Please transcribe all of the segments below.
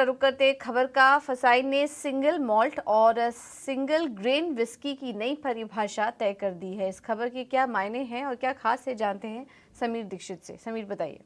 रुक करते खबर का। फसाई ने सिंगल मॉल्ट और सिंगल ग्रेन विस्की की नई परिभाषा तय कर दी है। इस खबर के क्या मायने हैं और क्या खास है, जानते हैं समीर दीक्षित से। समीर, बताइए।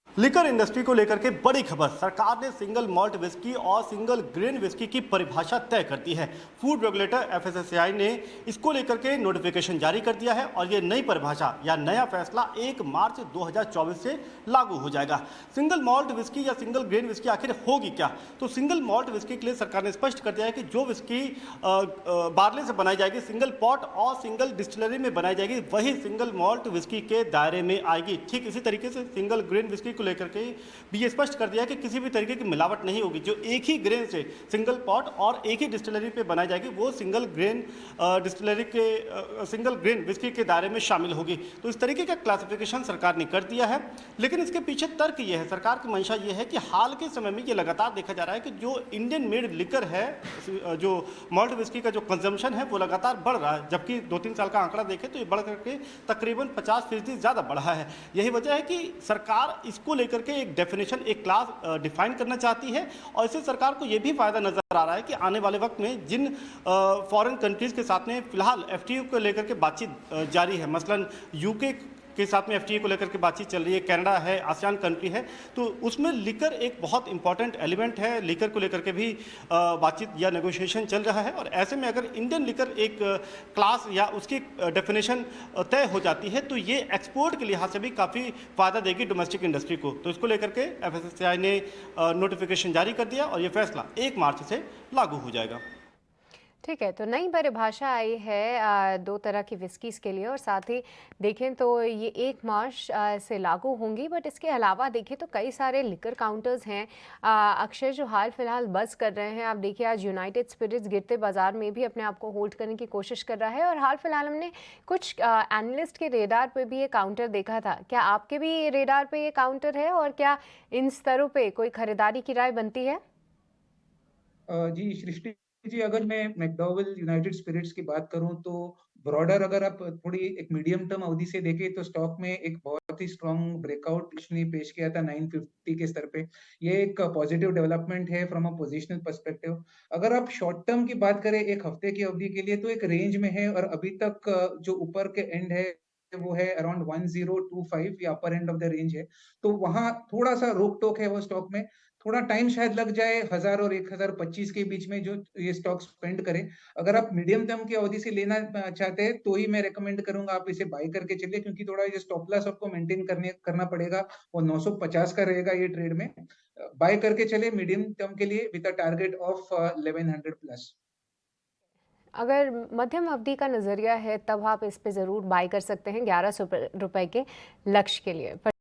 लिकर इंडस्ट्री को लेकर के बड़ी खबर। सरकार ने सिंगल मॉल्ट विस्की और सिंगल ग्रेन विस्की की परिभाषा तय कर दी है। फूड रेगुलेटर एफएसएसएआई ने इसको लेकर के नोटिफिकेशन जारी कर दिया है और ये नई परिभाषा या नया फैसला 1 मार्च 2024 से लागू हो जाएगा। सिंगल मॉल्ट विस्की या सिंगल ग्रेन विस्की आखिर होगी क्या? तो सिंगल मॉल्ट विस्की के लिए सरकार ने स्पष्ट कर दिया है कि जो विस्की बार्ले से बनाई जाएगी, सिंगल पॉट और सिंगल डिस्टिलरी में बनाई जाएगी, वही सिंगल मॉल्ट विस्की के दायरे में आएगी। ठीक इसी तरीके से सिंगल ग्रेन विस्की लेकर के भी ये स्पष्ट कर दिया कि किसी भी तरीके की मिलावट नहीं होगी। जो एक ही ग्रेन से सिंगल पॉट और एक ही डिस्टिलरी पे बनाई जाएगी, वो सिंगल ग्रेन डिस्टिलरी के सिंगल ग्रेन विस्की के दायरे में शामिल होगी। तो इस तरीके का क्लासिफिकेशन सरकार ने कर दिया है। लेकिन इसके पीछे तर्क ये है, सरकार की मंशा ये है कि हाल के समय में ये लगातार देखा जा रहा है कि जो इंडियन मेड लिकर है, जो मॉल्ट विस्की का जो कंजम्पशन है वो लगातार बढ़ रहा है। जबकि 2-3 साल का आंकड़ा देखें तो ये बढ़ करके तकरीबन 50% ज़्यादा बढ़ा है। यही वजह है कि सरकार इसको लेकर के एक डेफिनेशन, एक क्लास डिफाइन करना चाहती है और इससे सरकार को यह भी फायदा नजर आ रहा है कि आने वाले वक्त में जिन फॉरेन कंट्रीज के साथ में फिलहाल एफटीए को लेकर के बातचीत जारी है, मसलन यूके के साथ में एफटीए को लेकर के बातचीत चल रही है, कनाडा है, आसियान कंट्री है, तो उसमें लिकर एक बहुत इंपॉर्टेंट एलिमेंट है। लिकर को लेकर के भी बातचीत या नेगोशिएशन चल रहा है और ऐसे में अगर इंडियन लिकर एक क्लास या उसकी डेफिनेशन तय हो जाती है तो ये एक्सपोर्ट के लिहाज से भी काफ़ी फ़ायदा देगी डोमेस्टिक इंडस्ट्री को। तो इसको लेकर के एफएसएसएआई ने नोटिफिकेशन जारी कर दिया और ये फैसला 1 मार्च से लागू हो जाएगा। ठीक है, तो नई परिभाषा आई है 2 तरह की विस्कीज़ के लिए और साथ ही देखें तो ये 1 मार्च से लागू होंगी। बट इसके अलावा देखें तो कई सारे लिकर काउंटर्स हैं अक्षय, जो हाल फिलहाल बज़ कर रहे हैं। आप देखिए आज यूनाइटेड स्पिरिट्स गिरते बाजार में भी अपने आप को होल्ड करने की कोशिश कर रहा है और हाल फिलहाल हमने कुछ एनालिस्ट के रेडार पे भी ये काउंटर देखा था। क्या आपके भी रेडार पे ये काउंटर है और क्या इन स्तरों पे कोई खरीदारी की राय बनती है? जी सृष्टि जी, अगर मैं मैकडॉवेल यूनाइटेड स्पिरिट्स की बात करूं तो ब्रॉडर अगर आप थोड़ी एक मीडियम टर्म अवधि से देखें तो स्टॉक में एक बहुत ही स्ट्रॉन्ग ब्रेकआउट पिछले पेश किया था 950 के स्तर पे। ये एक पॉजिटिव डेवलपमेंट है फ्रॉम अ पोजिशनल पर्सपेक्टिव। अगर आप शॉर्ट टर्म की बात करें एक हफ्ते की अवधि के लिए तो एक रेंज में है और अभी तक जो ऊपर के एंड है वो है अराउंड 1025 या अपर एंड ऑफ द रेंज है। तो वहां थोड़ा सा रोक टोक है वो स्टॉक में। थोड़ा टाइम शायद लग जाए 1000 और 1025 के बीच में जो ये स्टॉक स्पेंड करें। अगर आप मीडियम टर्म की अवधि से लेना चाहते हैं तो ही मैं रेकमेंड करूंगा आप इसे बाय करके चलिए, क्योंकि थोड़ा ये स्टॉप लॉस आपको मेंटेन करना पड़ेगा। वो 950 का रहेगा ये ट्रेड में। बाय करके चले मीडियम टर्म के लिए with a target of 1100 plus. अगर मध्यम अवधि का नज़रिया है तब आप इस पे ज़रूर बाय कर सकते हैं 1100 रुपए के लक्ष्य के लिए।